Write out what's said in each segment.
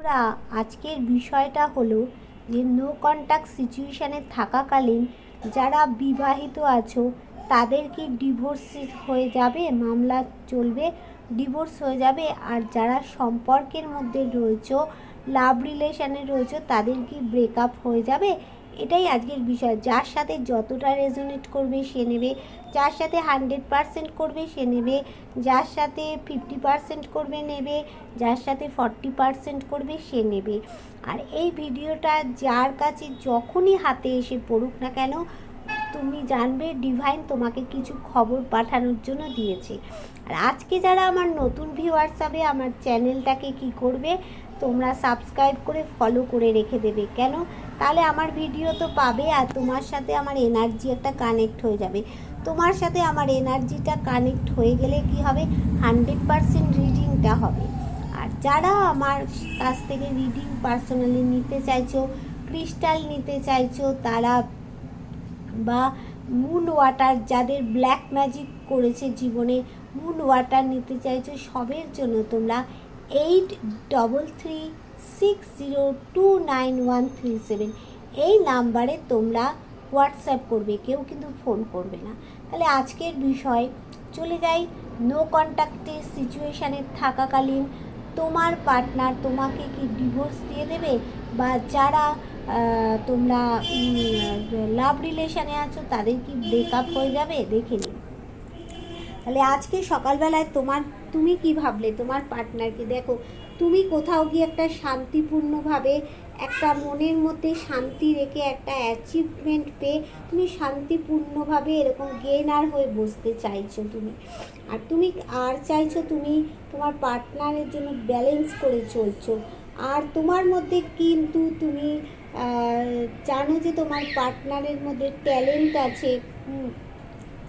বন্ধুরা, আজকের বিষয়টা হলো যে নো কন্ট্যাক্ট সিচুয়েশানে থাকাকালীন যারা বিবাহিত আছো তাদের কি ডিভোর্স হয়ে যাবে, মামলা চলবে, ডিভোর্স হয়ে যাবে? আর যারা সম্পর্কের মধ্যে রয়েছো, লাভ রিলেশানে রয়েছো, তাদের কি ব্রেকআপ হয়ে যাবে? এটাই আজকের বিষয়। যার সাথে যতটা রেজোনেট করবে সে নেবে, যার সাথে 100% করবে সে নেবে, যার সাথে 50% করবে নেবে, যার সাথে 40% করবে সে নেবে। আর এই ভিডিওটা যার কাছে যখনই হাতে এসে পড়ুক না কেন, তুমি জানবে ডিভাইন তোমাকে কিছু খবর পাঠানোর জন্য দিয়েছে। আর আজকে যারা আমার নতুন ভিউয়ার্স হবে, আমার চ্যানেলটাকে কি করবে, তোমরা সাবস্ক্রাইব করে ফলো করে রেখে দেবে। কেন? তাহলে আমার ভিডিও তো পাবে, আর তোমার সাথে আমার এনার্জি একটা কানেক্ট হয়ে যাবে। তোমার সাথে আমার এনার্জিটা কানেক্ট হয়ে গেলে কি হবে, 100% রিডিংটা হবে। আর যারা আমার কাছ থেকে রিডিং পার্সোনালি নিতে চাইছো, ক্রিস্টাল নিতে চাইছো, তারা বা মুন ওয়াটার, যাদের ব্ল্যাক ম্যাজিক করেছে জীবনে, মুন ওয়াটার নিতে চাইছো, সবের জন্য তোমরা 8360291137 এই নাম্বারে তোমরা হোয়াটসঅ্যাপ করবে, কেউ কিন্তু ফোন করবে না। তাহলে আজকের বিষয় চলে যাই। নো কন্ট্যাক্টের সিচুয়েশানে থাকাকালীন তোমার পার্টনার তোমাকে কি ডিভোর্স দিয়ে দেবে, বা যারা তোমরা লাভ রিলেশানে আছো তাদের কি ব্রেকআপ হয়ে যাবে, দেখে নিন। তাহলে আজকে সকালবেলায় তুমি কি ভাবলে তোমার পার্টনারকে? দেখো, তুমি কোথাও গিয়ে একটা শান্তিপূর্ণভাবে, একটা মনের মধ্যে শান্তি রেখে, একটা অ্যাচিভমেন্ট পেয়ে তুমি শান্তিপূর্ণভাবে এরকম গেইনার হয়ে বসতে চাইছো তুমি। আর তুমি চাইছো তুমি তোমার পার্টনারের জন্য ব্যালেন্স করে চলছো। আর তোমার মধ্যে কিন্তু তুমি জানো যে তোমার পার্টনারের মধ্যে ট্যালেন্ট আছে।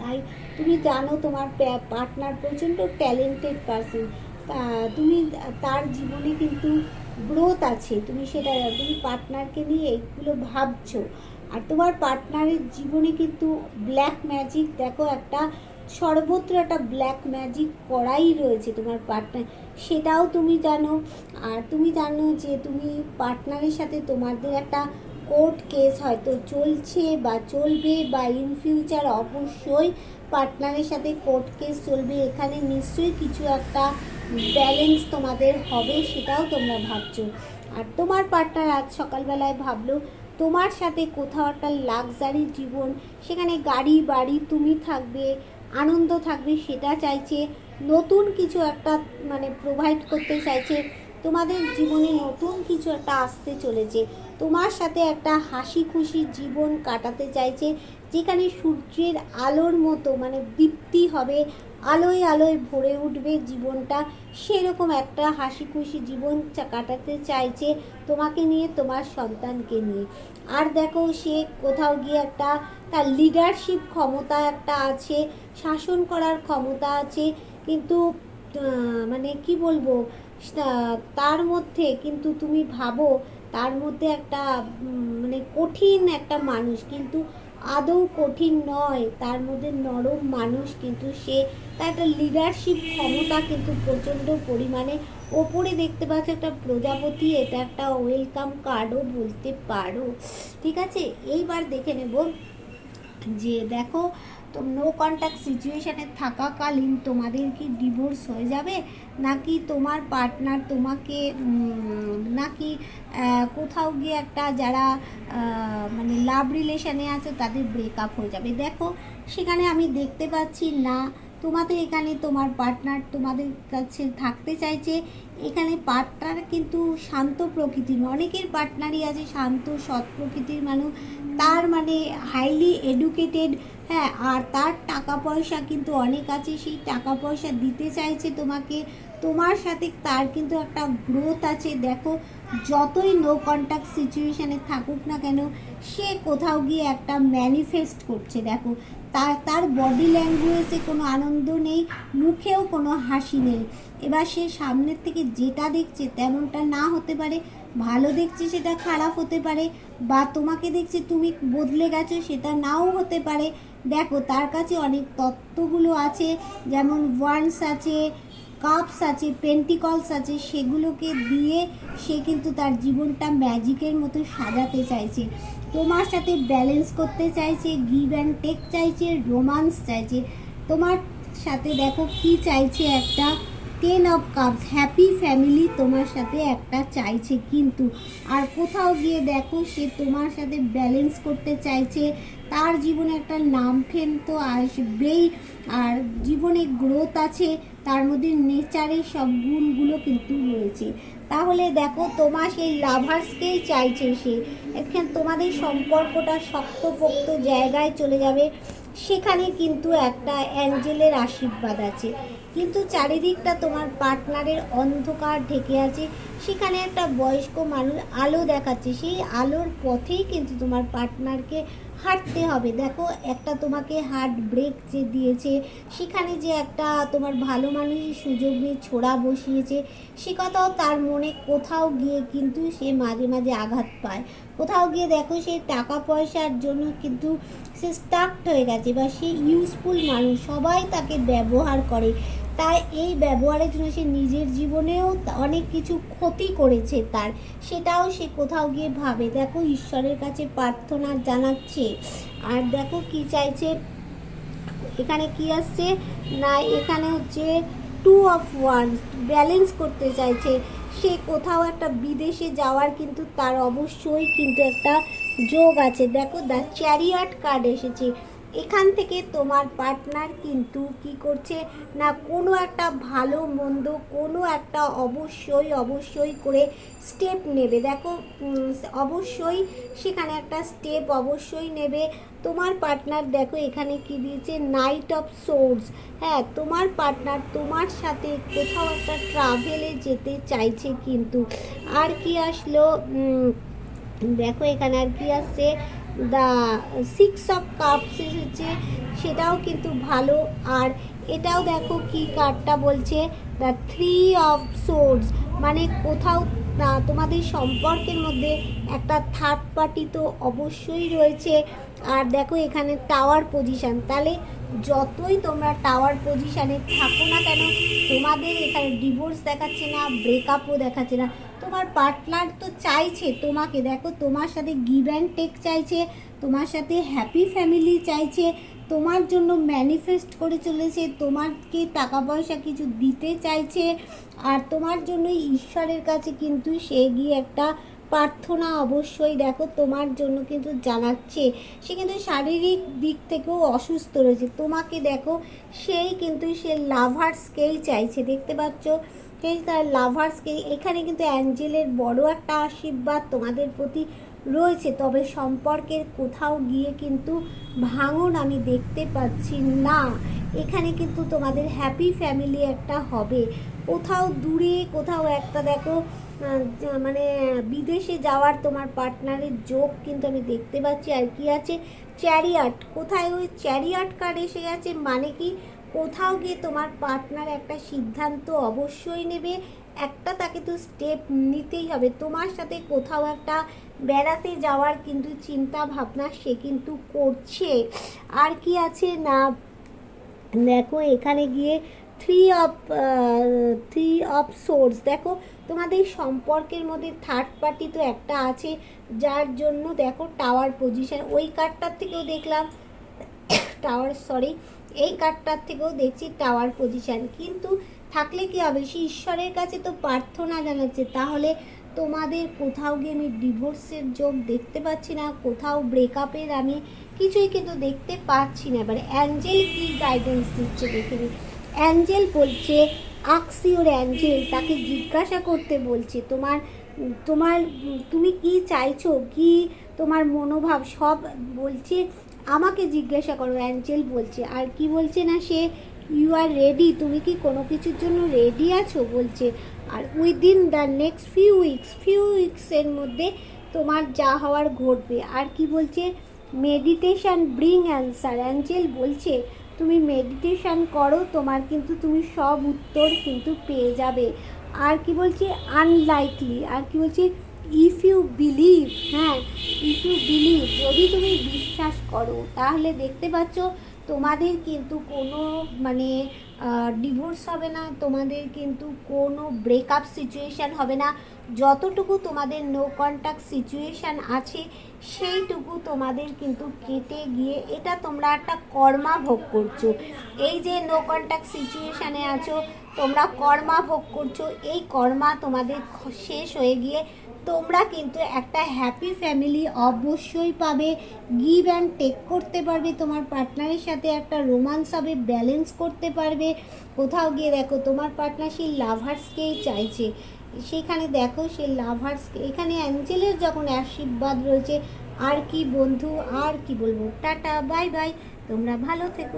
তাই তুমি জানো তোমার পার্টনার প্রচণ্ড ট্যালেন্টেড পারসন। তুমি তার জীবনে কিন্তু গ্রোথ আছে, তুমি তুমি পার্টনারকে নিয়ে এগুলো ভাবছো। আর তোমার পার্টনারের জীবনে কিন্তু ব্ল্যাক ম্যাজিক, দেখো একটা সর্বত্র একটা ব্ল্যাক ম্যাজিক করাই রয়েছে তোমার পার্টনার, সেটাও তুমি জানো। আর তুমি জানো যে তুমি পার্টনারের সাথে তোমাদের একটা কোর্ট কেস হয়তো চলছে বা চলবে, বা ইন ফিউচার অবশ্যই পার্টনারের সাথে কোর্ট কেস চলবে। এখানে নিশ্চয়ই কিছু একটা ব্যালেন্স তোমাদের হবে, সেটাও তোমরা ভাবছো। আর তোমার পার্টনার আজ সকালবেলায় ভাবলো তোমার সাথে কোথাও একটা লাক্সারি জীবন, সেখানে গাড়ি বাড়ি তুমি থাকবে, আনন্দ থাকবে, সেটা চাইছে। নতুন কিছু একটা প্রোভাইড করতে চাইছে। তোমাদের জীবনে নতুন কিছু একটা আসতে চলেছে। তোমার সাথে একটা হাসি খুশি জীবন কাটাতে চাইছে, যেখানে সূর্যের আলোর মতো দীপ্তি হবে, আলোয় আলোয় ভরে উঠবে জীবনটা। সেরকম একটা হাসি খুশি জীবন কাটাতে চাইছে তোমাকে নিয়ে, তোমার সন্তানকে নিয়ে। আর দেখো, সে কোথাও গিয়ে একটা তার লিডারশিপ ক্ষমতা একটা আছে, শাসন করার ক্ষমতা আছে, কিন্তু কি বলবো, তার মধ্যে কিন্তু তুমি ভাবো তার মধ্যে একটা কঠিন একটা মানুষ, কিন্তু আদৌ কঠিন নয়, তার মধ্যে নরম মানুষ, কিন্তু সে তার একটা লিডারশিপ ক্ষমতা কিন্তু প্রচণ্ড পরিমাণে। ওপরে দেখতে পাচ্ছ একটা প্রজাপতি, এটা একটা ওয়েলকাম কার্ডও বলতে পারো। ঠিক আছে, এইবার দেখে নেব যে দেখো, তো নো কন্ট্যাক্ট সিচুয়েশানে থাকাকালীন তোমাদের কি ডিভোর্স হয়ে যাবে, নাকি তোমার পার্টনার তোমাকে নাকি কোথাও গিয়ে একটা যারা লাভ রিলেশানে আছে তাদের ব্রেকআপ হয়ে যাবে। দেখো, সেখানে আমি দেখতে পাচ্ছি না তোমাদের এখানে তোমার পার্টনার তোমাদের কাছে থাকতে চাইছে। এখানে পার্টনার কিন্তু শান্ত প্রকৃতির, অনেকের পার্টনারই আছে শান্ত সৎ প্রকৃতির মানুষ, তার হাইলি এডুকেটেড, হ্যাঁ, আর তার টাকা পয়সা কিন্তু অনেক আছে, সেই টাকা পয়সা দিতে চাইছে তোমাকে। তোমার সাথে তার কিন্তু একটা গ্রোথ আছে। দেখো, যতই নো কন্ট্যাক্ট সিচুয়েশানে থাকুক না কেন, সে কোথাও গিয়ে একটা ম্যানিফেস্ট করছে। দেখো, তার বডি ল্যাঙ্গুয়েজে কোনো আনন্দ নেই, মুখেও কোনো হাসি নেই। এবার সে সামনের থেকে যেটা দেখছে তেমনটা না হতে পারে, ভালো দেখছে সেটা খারাপ হতে পারে, বা তোমাকে দেখছে তুমি বদলে গেছো সেটা নাও হতে পারে। দেখো, তার কাছে অনেক তত্ত্বগুলো আছে, যেমন ওয়ান্স আছে, কাপস আছে, পেন্টিকলস আছে, সেগুলোকে দিয়ে সে কিন্তু তার জীবনটা ম্যাজিকের মতো সাজাতে চাইছে, তোমার সাথে ব্যালেন্স করতে চাইছে, গিভ অ্যান্ড টেক চাইছে, রোমান্স চাইছে তোমার সাথে। দেখো কি চাইছে, একটা 10 অফ কাপস, হ্যাপি ফ্যামিলি তোমার সাথে একটা চাইছে কিন্তু। আর কোথাও গিয়ে দেখো সে তোমার সাথে ব্যালেন্স করতে চাইছে, তার জীবনে একটা নাম ফেম তো আসবেই, আর জীবনে গ্রোথ আছে, তার মধ্যে নেচারের সব গুণগুলো কিন্তু রয়েছে। তাহলে দেখো তোমার সেই লাভার্সকেই চাইছে সে, এখানে তোমাদের সম্পর্কটা শক্তপোক্ত জায়গায় চলে যাবে, সেখানে কিন্তু একটা অ্যাঞ্জেলের আশীর্বাদ আছে। কিন্তু চারিদিকটা তোমার পার্টনারের অন্ধকার ঢেকে আছে, সেখানে একটা বয়স্ক মানুষ আলো দেখাচ্ছে, সেই আলোর পথেই কিন্তু তোমার পার্টনারকে হাঁটতে হবে। দেখো একটা তোমাকে হার্ট ব্রেক যে দিয়েছে, সেখানে যে একটা তোমার ভালো মানুষের সুযোগ নিয়ে ছোড়া বসিয়েছে, সে কথাও তার মনে কোথাও গিয়ে কিন্তু সে মাঝে মাঝে আঘাত পায়। কোথাও গিয়ে দেখো সেই টাকা পয়সার জন্য কিন্তু সে স্টাকড হয়ে গেছে, বা সে ইউজফুল মানুষ, সবাই তাকে ব্যবহার করে, তাই এই ব্যবহারের জন্য সে নিজের জীবনেও অনেক কিছু ক্ষতি করেছে তার, সেটাও সে কোথাও গিয়ে ভাবে। দেখো ঈশ্বরের কাছে প্রার্থনা জানাচ্ছে, আর দেখো কি চাইছে, এখানে কি আসছে না, এখানে হচ্ছে 2 অফ ওয়ান্স, ব্যালেন্স করতে চাইছে সে, কোথাও একটা বিদেশে যাওয়ার কিন্তু তার অবশ্যই কিন্তু একটা যোগ আছে। দেখো দ্য চ্যারিয়ট কার্ড এসেছে, এখান থেকে তোমার পার্টনার কিন্তু কি করছে না, কোনো একটা ভালো মন্দ কোনো একটা অবশ্যই করে স্টেপ নেবে। দেখো অবশ্যই সেখানে একটা স্টেপ অবশ্যই নেবে তোমার পার্টনার। দেখো এখানে কি দিয়েছে, নাইট অফ সোর্স, হ্যাঁ তোমার পার্টনার তোমার সাথে কোথাও একটা ট্রাভেলে যেতে চাইছে কিন্তু। আর কি আসলো, দেখো এখানে আর কি আসছে, দ্য 6 অফ কাপস এসেছে, সেটাও কিন্তু ভালো। আর এটাও দেখো কি কার্ডটা বলছে, দ্য 3 অফ সোর্স, মানে কোথাও তোমাদের সম্পর্কের মধ্যে একটা থার্ড পার্টি তো অবশ্যই রয়েছে। আর দেখো এখানে টাওয়ার পজিশান, তাহলে যতই তোমরা টাওয়ার পজিশানে থাকো না কেন, তোমাদের এখানে ডিভোর্স দেখাচ্ছে না, ব্রেকআপও দেখাচ্ছে না, তোমার পার্টনার তো চাইছে তোমাকে, দেখো তোমার সাথে গিভ অ্যান্ড টেক চাইছে, তোমার সাথে হ্যাপি ফ্যামিলি চাইছে, তোমার জন্য ম্যানিফেস্ট করে চলেছে, তোমাকে টাকা পয়সা কিছু দিতে চাইছে, আর তোমার জন্য ঈশ্বরের কাছে কিন্তু সে গিয়ে একটা প্রার্থনা অবশ্যই দেখো তোমার জন্য কিন্তু জানাচ্ছে। সে কিন্তু শারীরিক দিক থেকেও অসুস্থ রয়েছে, তোমাকে দেখো সেই কিন্তু সে লাভার্সকেই চাইছে, দেখতে পাচ্ছ সেই তার লাভার্সকে। এখানে কিন্তু অ্যাঞ্জেলের বড় একটা আশীর্বাদ তোমাদের প্রতি রয়েছে, তবে সম্পর্কের কোথাও গিয়ে কিন্তু ভাঙন আমি দেখতে পাচ্ছি না। এখানে কিন্তু তোমাদের হ্যাপি ফ্যামিলি একটা হবে, কোথাও দূরে কোথাও একটা দেখো মানে বিদেশে যাওয়ার তোমার পার্টনারের যোগ কিন্তু আমি দেখতে পাচ্ছি। আর কি আছে, চ্যারিয়াট, কোথায় ওই চ্যারিয়াট কার্ড এসে গেছে, মানে কি কোথাও গিয়ে তোমার পার্টনার একটা সিদ্ধান্ত অবশ্যই নেবে, একটা তাকে তো স্টেপ নিতেই হবে, তোমার সাথে কোথাও একটা বেড়াতে যাওয়ার কিন্তু চিন্তা ভাবনা সে কিন্তু করছে। আর কি আছে না, দেখো এখানে গিয়ে 3 অফ সোর্স, দেখো তোমাদের সম্পর্কের মধ্যে থার্ড পার্টি তো একটা আছে, যার জন্য দেখো টাওয়ার পজিশন, ওই কার্ডটার থেকেও দেখলাম টাওয়ার, সরি এই কার্ডটার থেকেও দেখছি টাওয়ার পজিশন, কিন্তু থাকলে কি হবে, সে ঈশ্বরের কাছে তো প্রার্থনা জানাচ্ছে। তাহলে তোমাদের কোথাও গিয়ে আমি ডিভোর্সের যোগ দেখতে পাচ্ছি না, কোথাও ব্রেকআপের আমি কিছুই কিন্তু দেখতে পাচ্ছি না। এবার অ্যাঞ্জেল কি গাইডেন্স দিচ্ছে দেখে নিই। অ্যাঞ্জেল বলছে আক্সিওর অ্যাঞ্জেল, তাকে জিজ্ঞাসা করতে বলছে তোমার তোমার তুমি কি চাইছো, কি তোমার মনোভাব সব বলছে, আমাকে জিজ্ঞাসা করো, অ্যাঞ্জেল বলছে। আর কি বলছে না, সে ইউ আর রেডি, তুমি কি কোনো কিছুর জন্য রেডি আছো বলছে। আর উইদিন দ্য নেক্সট ফিউ উইক্সের মধ্যে তোমার যা হওয়ার ঘটবে। আর কি বলছে, মেডিটেশান ব্রিং অ্যান্সার, অ্যাঞ্জেল বলছে তুমি মেডিটেশান করো, তোমার কিন্তু তুমি সব উত্তর কিন্তু পেয়ে যাবে। আর কি বলছে, আনলাইকলি, আর কি বলছে, ইফ ইউ বিলিভ, হ্যাঁ ইফ ইউ বিলিভ, যদি তুমি বিশ্বাস করো, তাহলে দেখতে পাচ্ছ তোমাদের কিন্তু কোনো মানে ডিভোর্স হবে না, তোমাদের কিন্তু কোনো ব্রেকআপ সিচুয়েশান হবে না। যতটুকু তোমাদের নো কন্ট্যাক্ট সিচুয়েশান আছে সেইটুকু তোমাদের কিন্তু কেটে গিয়ে এটা তোমরা একটা কর্মা ভোগ করছো। এই যে নো কন্ট্যাক্ট সিচুয়েশানে আছো, তোমরা কর্মা ভোগ করছো। এই কর্মা তোমাদের শেষ হয়ে গিয়ে তোমরা কিন্তু একটা হ্যাপি ফ্যামিলি অবশ্যই পাবে। গিভ অ্যান্ড টেক করতে পারবে, তোমার পার্টনারের সাথে একটা রোমান্স হবে, ব্যালেন্স করতে পারবে। কোথাও গিয়ে দেখো তোমার পার্টনার সেই লাভার্সকেই চাইছে, সেখানে দেখো সেই লাভার্সকে, এখানে অ্যাঞ্জেলের যখন আশীর্বাদ রয়েছে। আর কি বন্ধু, আর কি বলবো, টাটা বাই বাই, তোমরা ভালো থেকো।